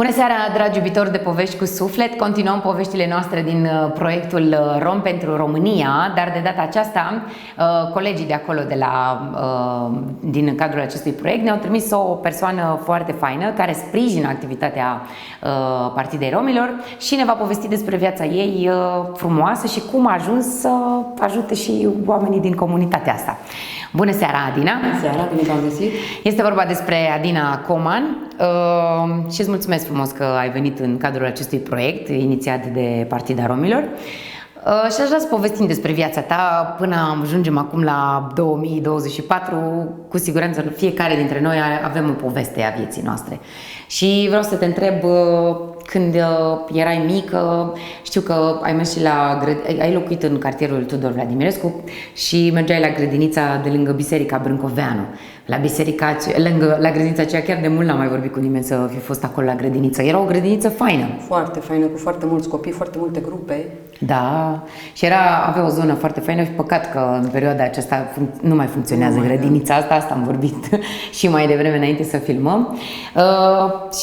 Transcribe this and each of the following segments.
Bună seara, dragi iubitori de povești cu suflet! Continuăm poveștile noastre din proiectul Rom pentru România, dar de data aceasta colegii de acolo din cadrul acestui proiect ne-au trimis o persoană foarte faină care sprijină activitatea Partidei Romilor și ne va povesti despre viața ei frumoasă și cum a ajuns să ajute și oamenii din comunitatea asta. Bună seara, Adina! Bună seara, bine v-am găsit! Este vorba despre Adina Coman și îți mulțumesc frumos că ai venit în cadrul acestui proiect inițiat de Partida Romilor. Și aș vrea să povestim despre viața ta până ajungem acum la 2024. Cu siguranță fiecare dintre noi avem o poveste a vieții noastre. Și vreau să te întreb, când erai mică, știu că ai mers și ai locuit în cartierul Tudor Vladimirescu și mergeai la grădinița de lângă Biserica Brâncoveanu. La grădinița aceea chiar de mult n-am mai vorbit cu nimeni să fi fost acolo la grădiniță. Era o grădiniță faină. Foarte faină, cu foarte mulți copii, foarte multe grupe. Da, și avea o zonă foarte faină și păcat că în perioada aceasta nu mai funcționează grădinița asta am vorbit și mai devreme înainte să filmăm.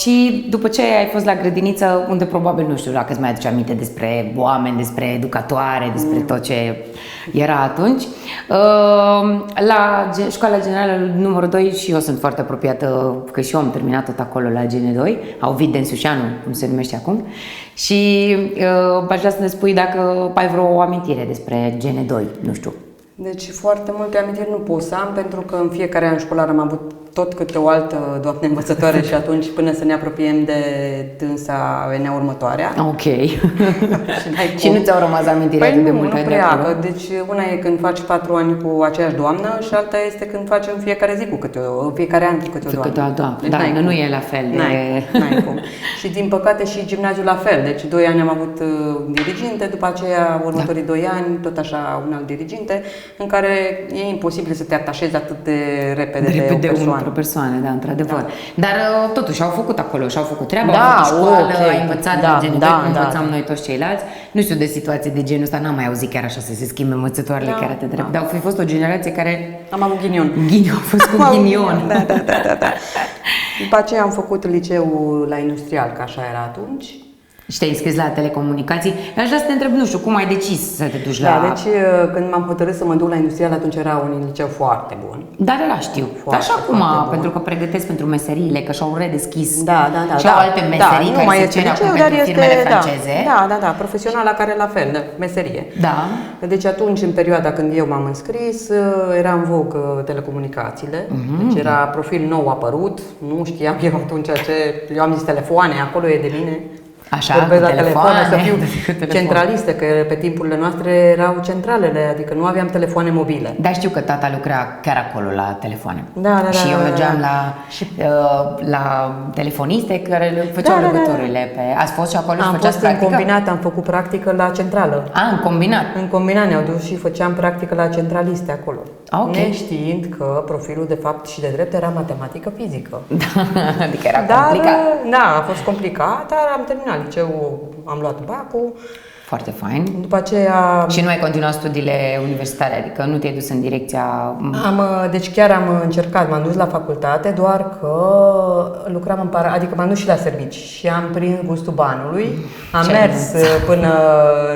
Și după ce ai fost la grădiniță, unde probabil, nu știu dacă îți mai aduce aminte despre oameni, despre educatoare, despre tot ce era atunci, la Școala Generală numărul 2 și eu sunt foarte apropiată, că și eu am terminat tot acolo la GN2, Ovid Densușanu, cum se numește acum, și aș vrea să ne spui dacă ai vreo amintire despre GN2, nu știu. Deci foarte multe amintiri nu pot să am, pentru că în fiecare an școlar am avut tot câte o altă doamnă învățătoare și atunci până să ne apropiem de dânsa venea următoarea. Ok. Și nu ți-au rămas amintiri atât de multe? Nu prea. Deci una e când faci 4 ani cu aceeași doamnă și alta este când facem fiecare zi fiecare an cu câte o doamnă. Deci nu e la fel. N-ai cum. Și din păcate și gimnaziul la fel. Deci 2 ani am avut diriginte, după aceea următorii 2 ani tot așa un alt diriginte, în care e imposibil să te atașezi atât de repede de o persoană, da, într-adevăr. Dar totuși au făcut acolo, și-au făcut treaba, au făcut școală, ai învățat la GN2, cum învățam noi toți ceilalți. Nu știu de situații de genul ăsta, n-am mai auzit chiar așa să se schimbe învățătoarele chiar atât de repede. Dar au fost o generație care... Am avut ghinion. Au fost cu ghinion. Da. După aceea am făcut liceul la industrial, că așa era atunci. Și te-ai înscris la telecomunicații. Aș vrea să te întreb, nu știu, cum ai decis să te duci la... Deci când m-am hotărât să mă duc la industrial, atunci era un liceu foarte bun. Dar ăla știu. Dar și acum, pentru că pregătesc pentru meseriile, că și-au redeschis și au alte meserii care se cer acum pentru firmele franceze. Da, profesionala care la fel, meserie. Da. Deci atunci, în perioada când eu m-am înscris, era în vog telecomunicațiile. Deci era profil nou apărut, nu știam eu atunci eu am zis telefoane, acolo e de mine. Așa, vorbesc la telefon, să fiu centralistă, că pe timpurile noastre erau centralele, adică nu aveam telefoane mobile. Dar știu că tata lucra chiar acolo la telefoane. Da. Și eu mergeam la telefoniste care făceau legăturile pe... Ați fost și acolo și făceați practică? În combinat, am făcut practică la centrală. În combinat? În combinat ne-au dus și făceam practică la centraliste acolo. Okay. Neștiind că profilul de fapt și de drept era matematică fizică. Adică era complicat. Da, a fost complicat, dar am terminat liceul, am luat bacul. Foarte fain. După aceea... Și nu ai continuat studiile universitare, adică nu te-ai dus în direcția... Deci chiar am încercat, m-am dus la facultate, doar că lucram adică m-am dus și la servici și am prins gustul banului. Am mers până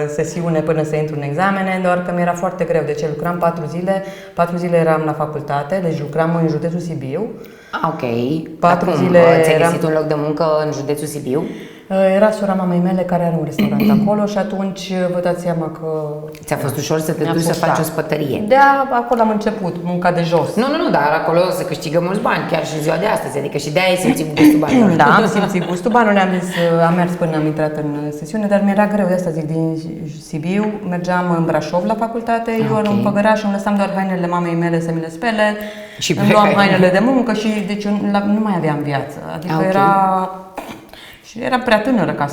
sesiune, până să intru în examene, doar că mi-era foarte greu. Deci lucram 4 zile eram la facultate, deci lucram în județul Sibiu. Ok. 4 zile ți-ai găsit un loc de muncă în județul Sibiu? Era sora mamei mele care are un restaurant acolo și atunci vă dați seama că... Ți-a fost ușor să te duci să faci o spătărie? Da, acolo am început, munca de jos. Nu, dar acolo se câștigă mulți bani, chiar și ziua de astăzi, adică și de-aia ai simțit gustul banilor. Da, am simțit gustul banilor, am mers până am intrat în sesiune, dar mi-era greu, de asta zic, din Sibiu, mergeam în Brașov la facultate, eu în Făgăraș îmi lăsam doar hainele mamei mele să mi le spele, îmi luam hainele de muncă și deci nu mai aveam viață, adică era prea tânără ca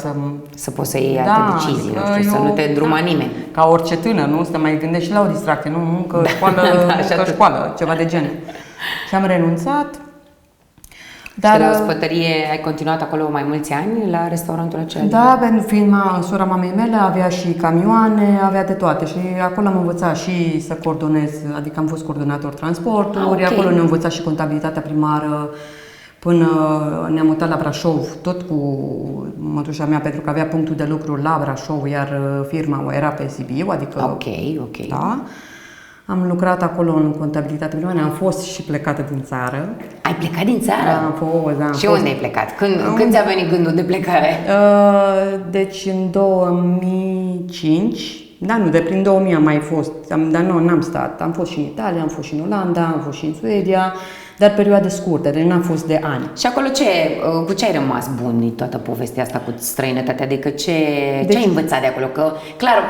să poți să iei alte decizii, să nu te îndruma nimeni. Ca orice tânăr, nu? Să te mai gândești și la o distracție, nu? Muncă, școală, ceva de gen. Și am renunțat. Dar și la spătărie ai continuat acolo mai mulți ani, la restaurantul acela? Da, pentru fiind sora mamei mele avea și camioane, avea de toate și acolo am învățat și să coordonez, adică am fost coordonator transporturi, acolo ne-am învățat și contabilitatea primară, până ne-am mutat la Brașov, tot cu mătușa mea, pentru că avea punctul de lucru la Brașov, iar firma o era pe Sibiu, adică... Ok. Da. Am lucrat acolo în contabilitate primară, am fost și plecată din țară. Ai plecat din țară? Da, am fost, da. Și unde ai plecat? Când ți-a venit gândul de plecare? Deci în 2005, da, nu, de prin 2000 am mai fost, dar nu, n-am stat. Am fost și în Italia, am fost și în Olanda, am fost și în Suedia, dar perioade scurte, deci n-am fost de ani. Și acolo cu ce ai rămas bun din toată povestea asta cu străinătatea? Adică ce ai învățat de acolo? Că, clar,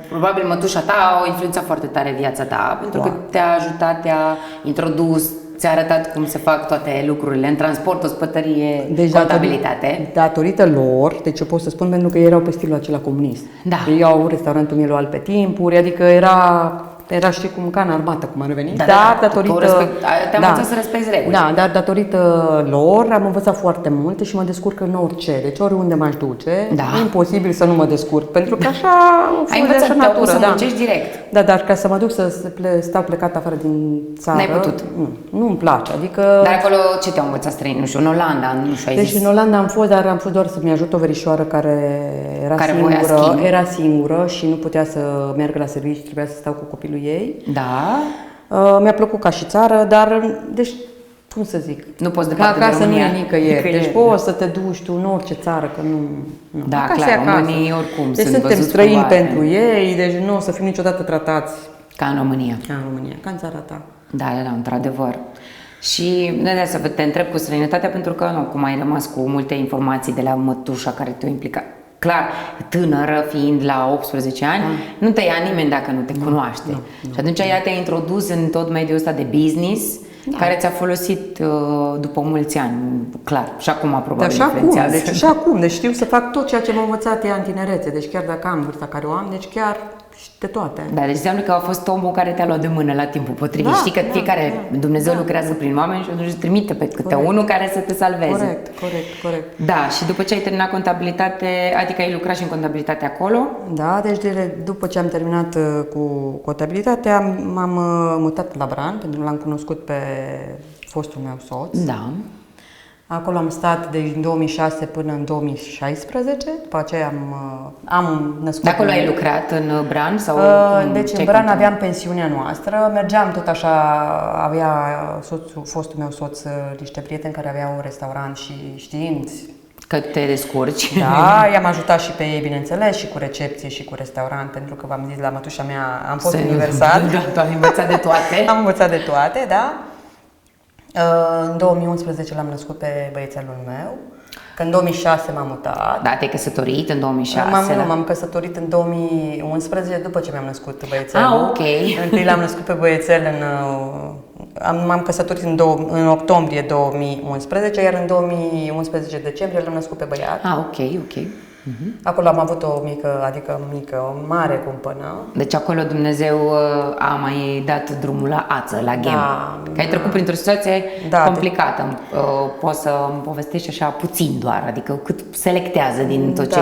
probabil mătușa ta a influențat foarte tare viața ta, pentru că te-a ajutat, te-a introdus, ți-a arătat cum se fac toate lucrurile în transport, ospătărie, contabilitate. Datorită lor, deci eu pot să spun pentru că ei erau pe stilul acela comunist. Da. Ei au restaurantul Milual pe timpuri, adică era știi cum ca în armată, cum ar veni. Da, dar datorită... Te-am învățat să respecti reguli. Da, dar datorită lor am învățat foarte multe și mă descurc în orice. Deci oriunde m-aș duce, e imposibil să nu mă descurc, pentru că așa ai învățat de natură, să muncești direct. Da, dar ca să mă duc să stau plecat afară din țară, n-ai putut. Nu-mi place, adică... Dar acolo ce te-au învățat străini? Nu știu, în Olanda, nu știu, ai deci zis. în Olanda am fost, dar am fost doar să-mi ajut o verișoară care era singură și nu putea să meargă la serviciu, trebuia să stau cu copilul ei. Da. Mi-a plăcut ca și țară, dar, deci, cum să zic? Nu poți departe de acasă România. Nu e nicăieri. Deci poți să te duci tu în orice țară, că nu. Da, acasă clar, românii oricum deci sunt suntem văzuți străini cumva, pentru ei, deci nu o să fim niciodată tratați ca în România. ca în România, ca în țara ta. Da, într-adevăr. Și de să te întreb cu străinătatea, pentru că, nu, cum ai rămas cu multe informații de la mătușa care te-a implicat. Clar, tânără fiind la 18 ani, nu te ia nimeni dacă nu te cunoaște. Și atunci ea te-a introdus în tot mediul ăsta de business, care ți-a folosit după mulți ani, clar. Și acum probabil influențează. Și acum, deci știu să fac tot ceea ce m-a învățat ea în tinerețe. Deci chiar dacă am vârsta care o am, deci chiar de toate. Da, deci înseamnă că a fost omul care te-a luat de mână la timpul potrivit. Știi că fiecare Dumnezeu lucrează prin oameni și atunci trimite pe câte unul care să te salveze. Corect. Da, și după ce ai terminat contabilitate, adică ai lucrat și în contabilitate acolo? Da, deci după ce am terminat cu contabilitatea, m-am mutat la Bran, pentru că l-am cunoscut pe fostul meu soț. Da. Acolo am stat din 2006 până în 2016, după aceea am născut... De acolo ai lucrat în Bran? Sau deci în Bran aveam pensiunea noastră, mergeam tot așa, avea fostul meu soț niște prieteni care aveau un restaurant și știind că te descurci. Da, i-am ajutat și pe ei, bineînțeles, și cu recepție și cu restaurant, pentru că v-am zis, la mătușa mea am fost universal. Da, am învățat de toate. Am învățat de toate, da. În 2011 l-am născut pe băiețelul meu, că în 2006 m-am mutat. Da, te-ai căsătorit în 2006? M-am căsătorit în 2011, după ce mi-am născut băiețelul. Ok. Întâi l-am născut pe băiețel m-am căsătorit în octombrie 2011, iar în 2011 decembrie l-am născut pe băiat. Ok. Acolo am avut o mare cumpănă. Deci acolo Dumnezeu a mai dat drumul la ață, la ghem. Că ai trecut printr-o situație complicată. Poți să îmi povestești așa puțin doar, adică cât selectează din tot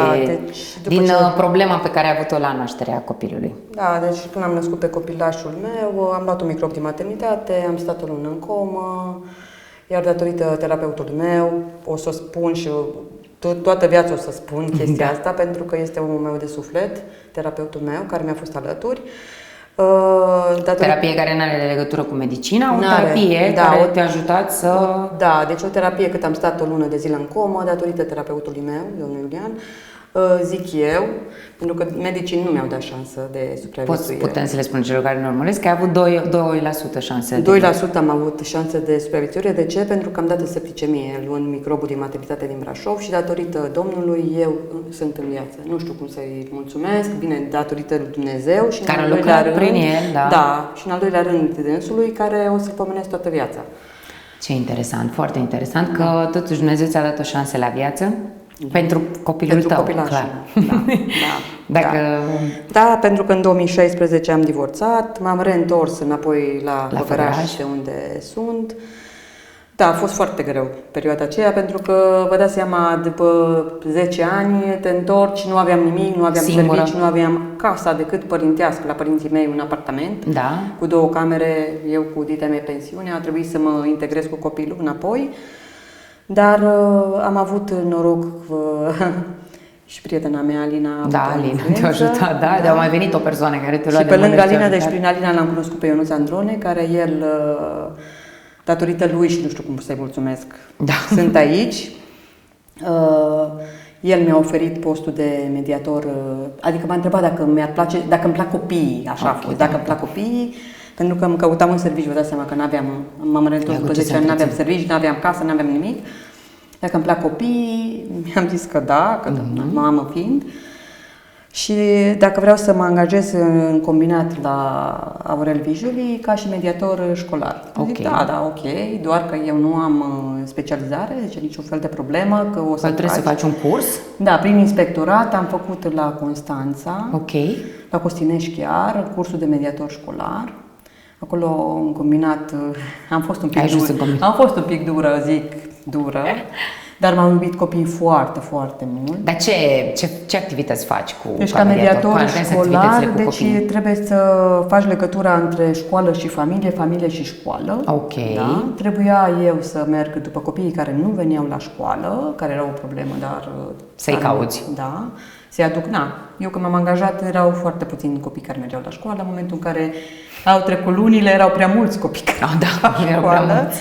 problema pe care ai avut-o la nașterea copilului. Da, deci când am născut pe copilașul meu, am luat un microb din maternitate, am stat o lună în comă, iar datorită terapeutului meu, o să spun și toată viața o să spun chestia asta, pentru că este omul meu de suflet, terapeutul meu, care mi-a fost alături. Terapie care nu are legătură cu medicina, o terapie care te-a ajutat să... Da, deci o terapie cât am stat o lună de zile în comă, datorită terapeutului meu, domnul Iulian, zic eu, pentru că medicii nu mi-au dat șansă de supraviețuire. Putem să le spunem celor care ne urmăresc că ai avut 2% șanse. 2% am avut șanse de supraviețuire. De ce? Pentru că am dat în septicemie, luând microbul din maternitate din Brașov și datorită Domnului eu sunt în viață. Nu știu cum să-i mulțumesc, bine, datorită lui Dumnezeu și care în al doilea rând, prin el, da, și în al doilea rând dânsului, care o să-l pomenesc toată viața. Ce interesant, foarte interesant, că totuși Dumnezeu ți-a dat o șansă la viață. Pentru copilul tău, clar. Da, pentru că în 2016 am divorțat, m-am reîntors înapoi la Făgăraș, de unde sunt. Da, a fost foarte greu perioada aceea, pentru că, vă dați seama, după 10 ani te întorci, nu aveam nimic, nu aveam servici, nu aveam casa decât părintească la părinții mei, un apartament, cu 2 camere, eu cu dita mea pensiune, a trebuit să mă integrez cu copilul înapoi. Dar am avut noroc și prietena mea, Alina, a avut Da, o Alina influență. te-a ajutat, da, dar a mai venit o persoană care te lua Și de pe mână lângă și te-a Alina, deci ajutat. prin Alina l-am cunoscut pe Ionuț Androne, care el, datorită lui și nu știu cum să-i mulțumesc, Da. sunt aici. El mi-a oferit postul de mediator, adică m-a întrebat dacă mi-ar place, dacă îmi plac copiii, așa a fost, dacă îmi plac copiii, pentru că îmi căutam un serviciu, vă dați seama că m-am reîntors după 10 ani, n-aveam serviciu, n-aveam casă, n-aveam nimic. Dacă îmi plac copiii, mi-am zis că da, că mamă fiind. Și dacă vreau să mă angajez în combinat la Aurel Vijuli ca și mediator școlar. Zic, da, ok, doar că eu nu am specializare, deci niciun fel de problemă, că o să trebuie să faci un curs? Da, prin inspectorat am făcut la Constanța, Ok. la Costinești chiar, cursul de mediator școlar. Acolo, în combinat, am fost un pic dură, zic, dură. Dar m-au iubit copiii foarte, foarte mult. Dar ce activități faci cu Deci ca mediator școlar, deci copiii? trebuie să faci legătura între școală și familie, familie și școală. Ok. Da? Trebuia eu să merg după copiii care nu veneau la școală, care erau o problemă, dar... Să-i cauți. Da. Să-i aduc, Eu când m-am angajat erau foarte puțini copii care mergeau la școală. În momentul în care au trecut lunile, erau prea mulți copii care erau prea mulți.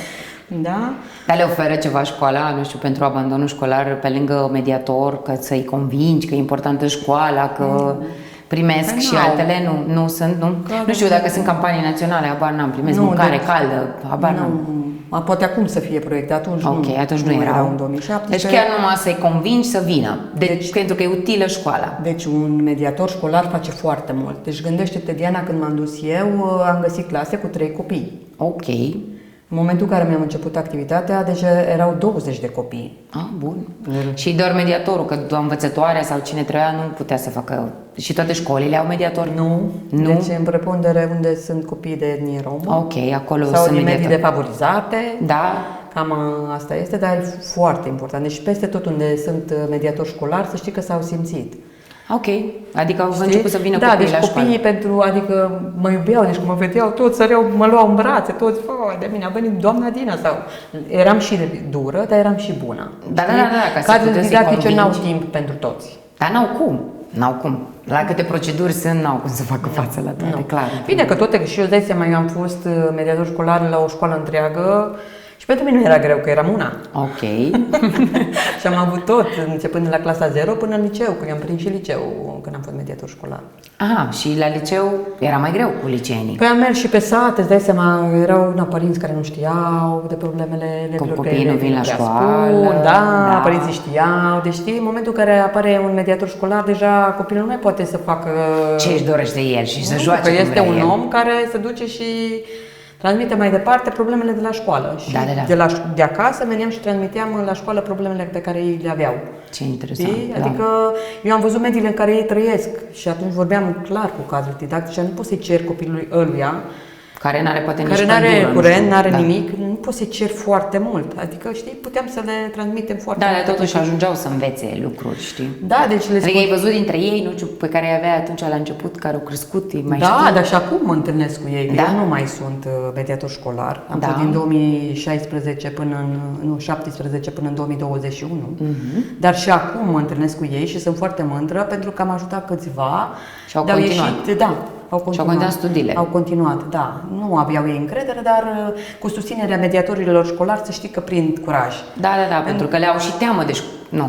Da? Dar le oferă ceva școala, nu știu, pentru abandonul școlar, pe lângă mediator, că să-i convingi că e importantă școala, că primesc și altele? Nu sunt, nu? Nu știu dacă sunt campanii naționale, habar n-am, primesc mâncare caldă, habar n-am. Poate acum să fie proiecte, atunci atunci nu erau. În 2017. Deci chiar numai să-i convingi să vină, pentru că e utilă școala. Deci un mediator școlar face foarte mult. Deci gândește-te, Diana, când m-am dus eu, am găsit clase cu 3 copii. Ok. În momentul în care mi-am început activitatea, deja erau 20 de copii. Bun. Și doar mediatorul, că învățătoarea sau cine trebuia nu putea să facă. Și toate școlile au mediator? Nu. Deci în prepondere unde sunt copii de etnie romă. Ok, acolo sau sunt din medii mediatori. defavorizate. Da. Cam asta este, dar e foarte important. Deci peste tot unde sunt mediatori școlari, să știi că s-au simțit. Ok, adică au început să vină copiii deci la școală. adică mă iubeau, deci când mă vedeau toți săreau, mă luau în brațe, toți, de mine a venit doamna Dina sau... Eram și dură, dar eram și bună. Da, ca să cadrele didactice n-au timp pentru toți. Dar n-au cum. La câte proceduri sunt, n-au cum să facă față la toate, clar. Bine, că toate, și eu dai seama, eu am fost mediator școlar la o școală întreagă. Și pentru mine nu era greu, că eram una. Ok. Și am avut tot, începând de la clasa 0 până în liceu, că eu am prins și liceu când am fost mediator școlar. Și la liceu era mai greu cu liceenii. Păi am mers și pe sat, îți dai seama, erau părinți care nu știau de problemele elevilor. Copiii nu vin la școală. Da, părinții știau. Deci știi, în momentul în care apare un mediator școlar, deja copilul nu mai poate să facă... Ce își dorește el și să joace că cum este vrea un el. om care se duce și transmite mai departe problemele de la școală. Și de acasă veneam și transmiteam la școală problemele pe care ei le aveau. Ce interesant. Adică eu am văzut mediile în care ei trăiesc și atunci vorbeam clar cu cadrul didactic și nu poți să-i ceri copilului ăluia care n-are poate nici care n-are curent, n-are da. nimic, nu poți să-i ceri foarte mult. Adică, știi, puteam să le transmitem foarte mult. Da, dar totuși ajungeau să învețe lucruri, știi? Da, deci le Adică ai văzut dintre ei, nu știu, pe care îi avea atunci la început, care au crescut, mai da, știi? dar și acum mă întâlnesc cu ei, da? eu nu mai sunt mediator școlar. Am fost din 2016 17 până în 2021. Dar și acum mă întâlnesc cu ei și sunt foarte mândră pentru că am ajutat câțiva. Și au continuat. Au continuat studiile. Au continuat, da. Nu aveau ei încredere, dar cu susținerea mediatorilor școlari să știi că prind curaj. Da, pentru că le-au și teamă, deci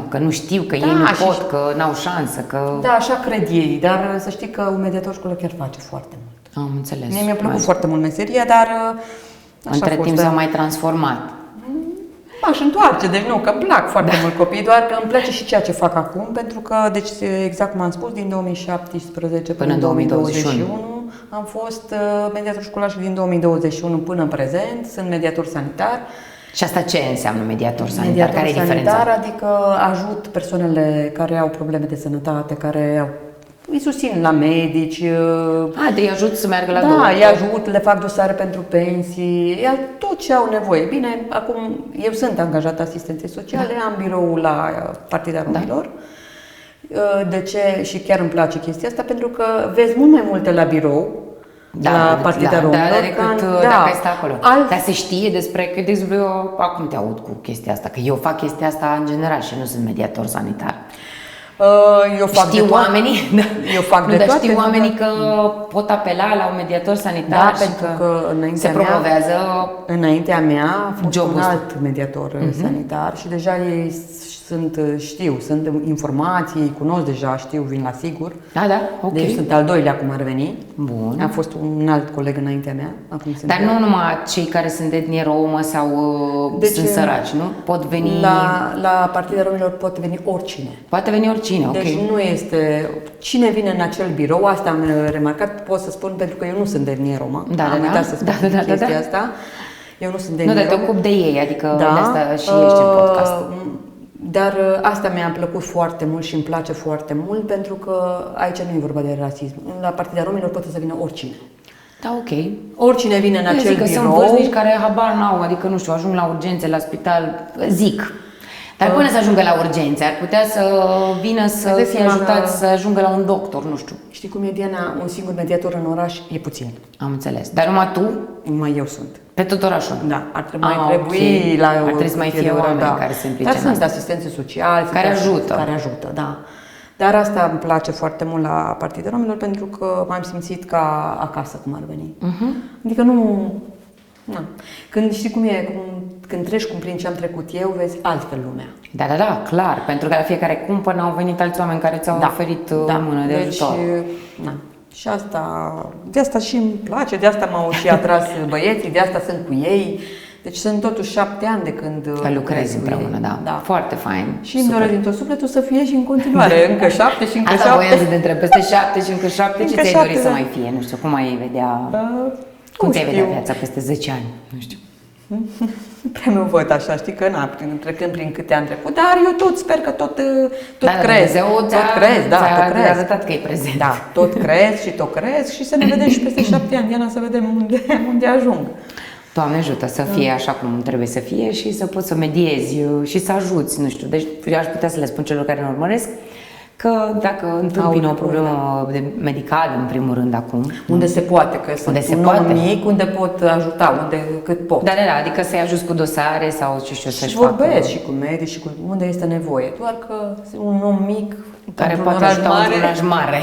că nu știu, că ei nu pot, că n-au șansă, că... Da, așa cred ei, dar să știi că un mediator școlar chiar face foarte mult. Am înțeles. Mie mi-a plăcut foarte mult meseria, dar între timp s-a mai transformat. M-aș întoarce, deci că îmi plac foarte mult copiii, doar că îmi place și ceea ce fac acum, pentru că, deci exact cum am spus, din 2017 până în 2021 am fost mediator școlar și din 2021 până în prezent sunt mediator sanitar. Și asta ce înseamnă mediator sanitar? Care e diferența? Mediator sanitar, adică ajut persoanele care au probleme de sănătate, îi susțin la medici. Îi ajut să meargă la doctor. doctor. Îi ajut, le fac dosare pentru pensii, tot ce au nevoie. Bine, acum eu sunt angajată asistenței sociale, am biroul la Partida Romilor. De ce? Și chiar îmi place chestia asta, pentru că vezi mult mai multe la birou la Partida Romilor. Da, decât da. dacă ai stat acolo. Dar se știe despre, că de exemplu eu acum te aud cu chestia asta, că eu fac chestia asta în general și nu sunt mediator sanitar. Eu fac știu de toate. oamenii, Eu fac nu, de dar toate. știu oamenii că pot apela la un mediator sanitar Da, și pentru că se promovează înaintea mea a fost jobul un ăsta. alt mediator sanitar și deja ei sunt informații, îi cunosc deja, știu, vin la sigur. Da, ok. Deci sunt al doilea cum ar veni. Bun. A fost un alt coleg înaintea mea. Acum sunt Dar eu. nu numai cei care sunt de etnie romă sau sunt săraci, nu? Pot veni... La Partida Romilor poate veni oricine. Poate veni oricine, ok. Deci nu este... Cine vine în acel birou, asta am remarcat, pot să spun pentru că eu nu sunt de etnie romă. Am uitat să spun chestia asta. Eu nu sunt de etnie Nu, dar te romă. ocupi de ei, adică de asta și ești în podcast. Dar asta mi-a plăcut foarte mult și îmi place foarte mult pentru că aici nu e vorba de rasism. La Partida Romilor poate să vină oricine. Da, ok. Oricine vine în acel că birou. sunt vârstnici care habar n-au, adică nu știu, ajung la urgențe, la spital, zic. Dar până să ajungă la urgențe, ar putea să vină să fie ajutați să ajungă la un doctor, nu știu. Știi cum e, Diana? Un singur mediator în oraș e puțin. Am înțeles. Dar numai tu? Numai eu sunt. Pe tot orașul? Da, ar trebui okay. la ar trebui să mai fie oameni care se implice. Dar în sunt asta. asistențe sociale Care ajută. Care ajută, da. Dar asta îmi place foarte mult la Partida Romilor pentru că m-am simțit ca acasă, cum ar veni. Adică nu... Na. Când știi cum e, când treci prin ce am trecut eu, vezi altfel lumea. Da, clar, pentru că la fiecare cumpănă au venit alți oameni care ți-au oferit mână de ajutor. Na. Și de asta și îmi place, de asta m-au și atras băieții, de asta sunt cu ei. Deci sunt totuși 7 ani de când lucrezi împreună, da. Foarte fain. Și îmi doresc din tot sufletul să fie și în continuare, încă 7 și încă 7. Asta voiam să te întreb, peste 7 și încă 7, ce ți-ai dori să mai fie? Nu știu, cum ai vedea... Cum ți-ai vedea viața peste 10 ani? Nu știu. Prea nu văd așa, știi că trecând prin câte am trecut, dar eu tot sper că tot crezi. Tot crezi, arătat că e prezent. Da, tot crezi și să ne vedem și peste 7 ani, Diana, să vedem unde ajung. Doamne ajută să fie așa cum trebuie să fie și să poți să mediezi și să ajuți, nu știu. Deci eu aș putea să le spun celor care ne urmăresc că dacă întâmpină o problemă medicală, în primul rând, acum... Unde se poate, că sunt un om mic, unde pot ajuta, cât pot. Da, adică să-i ajuți cu dosare sau ce știu să-și facă. Și vorbesc și cu medici și cu unde este nevoie. Doar că un om mic care poate ajuta într-un oraș mare.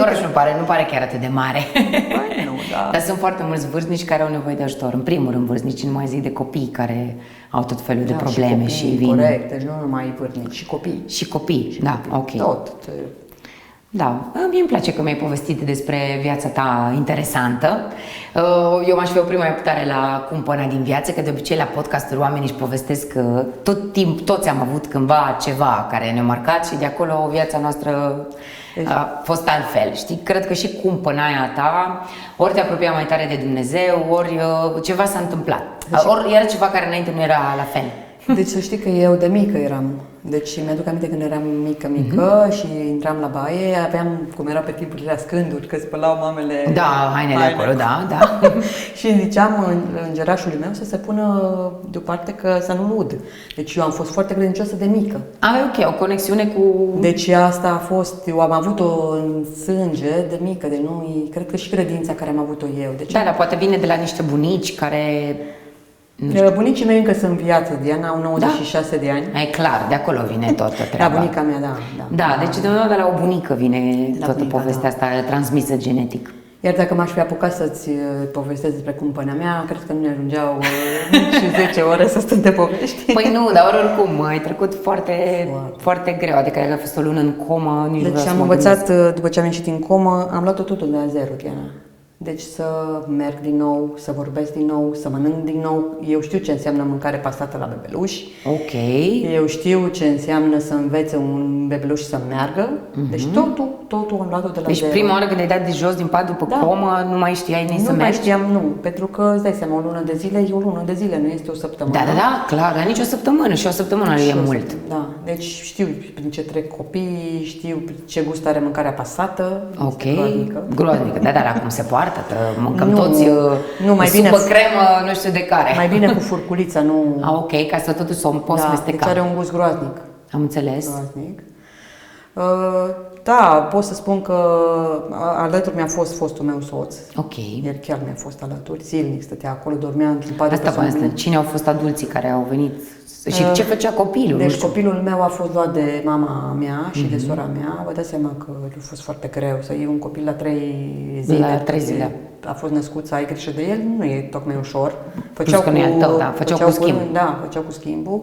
Orașul nu pare chiar atât de mare. Da. Dar sunt foarte mulți vârstnici care au nevoie de ajutor. În primul rând vârstnici, nu mai zic de copii care au tot felul de probleme și vin. Corect, deci nu numai vârstnici, și copii. Și copii, da, ok. Tot. Da, mie îmi place că mi-ai povestit despre viața ta interesantă. Eu m-aș fi oprit mai tare la cumpăna din viață, că de obicei la podcasturi oamenii își povestesc că toți am avut cândva ceva care ne-a marcat și de acolo viața noastră a fost altfel, știi? Cred că și cumpăna aia ta ori te apropia mai tare de Dumnezeu, ori ceva s-a întâmplat, ori era ceva care înainte nu era la fel. Deci să știi că eu de mică eram. Deci mi-aduc aminte când eram mică și intram la baie, aveam, cum era pe timpurile la scânduri, că spălau mamele hainele acolo, da. Și ziceam îngerașului meu să se pună deoparte că să nu ud. Deci eu am fost foarte credincioasă de mică. Ok, o conexiune cu... Deci asta a fost, eu am avut-o în sânge de mică, de nu, cred că și credința care am avut-o eu. Deci dar poate vine de la niște bunici care... Bunicii mei încă sunt în viață, Diana, au 96 de ani. E clar, de acolo vine toată treaba. Da, bunica mea, da. Deci de la o bunică vine toată povestea asta transmisă genetic. Iar dacă m-aș fi apucat să-ți povestesc despre cumpăna mea, cred că nu ne ajungeau nici 10 ore să stăm de povești. Păi nu, dar oricum, ai trecut foarte greu, adică a fost o lună în comă, nici deci am învățat, după ce am ieșit din comă, am luat-o totul de la zero, Diana. Deci să merg din nou, să vorbesc din nou, să mănânc din nou. Eu știu ce înseamnă mâncare pasată la bebeluși. Ok. Eu știu ce înseamnă să învețe un bebeluș să meargă. Deci totul am luat-o de la zero. Deci prima oară când ai dat de jos din pat după comă, nu mai știai nici să mergi? Nu mai știam, nu. Pentru că, îți dai seama, o lună de zile e o lună de zile, nu este o săptămână. Da, clar, dar nici o săptămână și o săptămână e mult. Da, deci știu prin ce trec copiii, știu ce gust are mâncarea pasată. Ok, groaznică. Dar acum se poartă, mâncăm toți supă cremă, nu știu de care. Mai bine cu furculița, nu... Ok, ca să totuși o poți mesteca. Deci are un gust groaznic. Am înțeles. Groaznic. Da, pot să spun că alături mi-a fost fostul meu soț. Ok. El chiar mi-a fost alături, zilnic stătea acolo, dormea într-un pat de Asta persoane. cine au fost adulții care au venit și ce făcea copilul? Nu Deci știu. copilul meu a fost luat de mama mea și de sora mea. Vă dați seama că a fost foarte greu să iei un copil la 3 zile. La 3 zile. A fost născut, să ai grijă de el, nu e tocmai ușor. Că nu e al tău, da, făceau cu schimb. Da, făceau cu schimbul.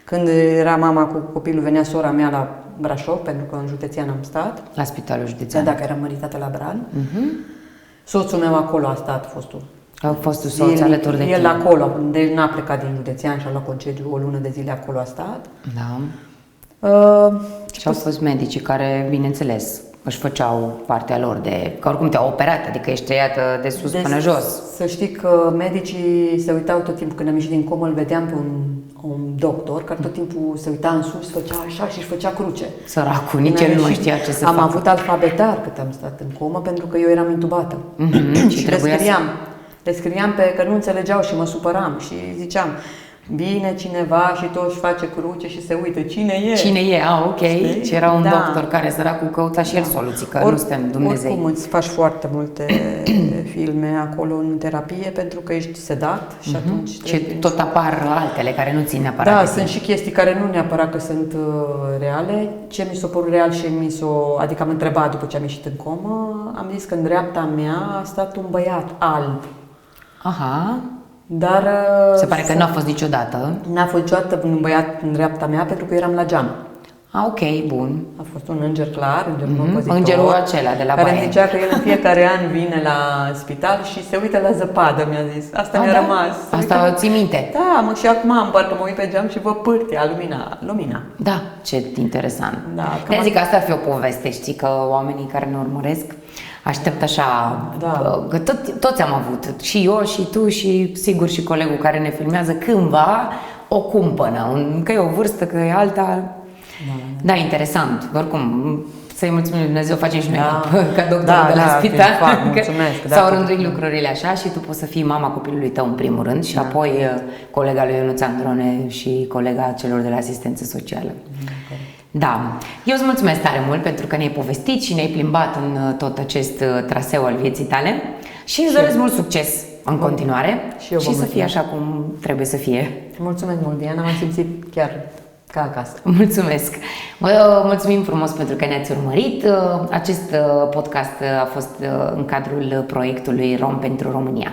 Când era mama cu copilul, venea sora mea la Brașov, pentru că în județean am stat. La spitalul județean. Dacă era măritată la Bran. Soțul meu acolo a stat, fostul. A fost un soț alături de El tine. acolo, deci n-a plecat din județean și a luat concediu, o lună de zile acolo a stat. Da. Și au fost medicii care, bineînțeles, își făceau partea lor de... Că oricum te-au operat, adică ești tăiată de sus până jos. Să știi că medicii se uitau tot timpul, când am ieșit din comă, îl vedeam pe un doctor care tot timpul se uita în sus, făcea așa și își făcea cruce. Săracul, nici el nu mai știa ce să facă. Am avut alfabetar cât am stat în comă, pentru că eu eram intubată. Și Și trebuia le scriam pe că nu înțelegeau și mă supăram și ziceam, vine cineva și tot își face cruce și se uită, cine e? Cine e? Ok. Știi? Și era un Da. doctor care, săracul, căuta și el soluții, că nu suntem Dumnezei. Oricum îți faci foarte multe filme acolo în terapie pentru că ești sedat și atunci Și trebuie... tot apar altele care nu țin neapărat Da, de sunt și chestii care nu neapărat că sunt reale. Ce mi s-a părut real și adică am întrebat după ce am ieșit în comă, am zis că în dreapta mea a stat un băiat alb. Aha. Dar Se pare că n-a fost niciodată. n-a fost niciodată un băiat în dreapta mea pentru că eram la geam. Ok, bun. A fost un înger clar, îngerul compozitor, Îngerul acela de la care baie. îmi zicea că el în fiecare an vine la spital și se uită la zăpadă, mi-a zis. Asta mi-a da? rămas. Asta o ții minte. Da, mă, și acum am parcă mă uit pe geam și vă pârtia lumina. Da, ce interesant. Da, De zic că asta ar fi o poveste, știi, că oamenii care ne urmăresc așteaptă așa, Da. că toți am avut, și eu, și tu, și sigur și colegul care ne filmează, cândva o cumpănă, că e o vârstă, că e alta. Da, interesant. Oricum, să-i mulțumim lui Dumnezeu, facem și noi ca doctor de la spital. Mulțumesc. S-au rânduit lucrurile așa și tu poți să fii mama copilului tău în primul rând și apoi colega lui Ionuț Androne și colega celor de la asistență socială. Da, eu îți mulțumesc tare mult pentru că ne-ai povestit și ne-ai plimbat în tot acest traseu al vieții tale și îți doresc mult succes în continuare și să fie așa cum trebuie să fie. Mulțumesc mult, Diana, m-am simțit chiar ca acasă. Mulțumesc! Vă mulțumim frumos pentru că ne-ați urmărit. Acest podcast a fost în cadrul proiectului Rom pentru România.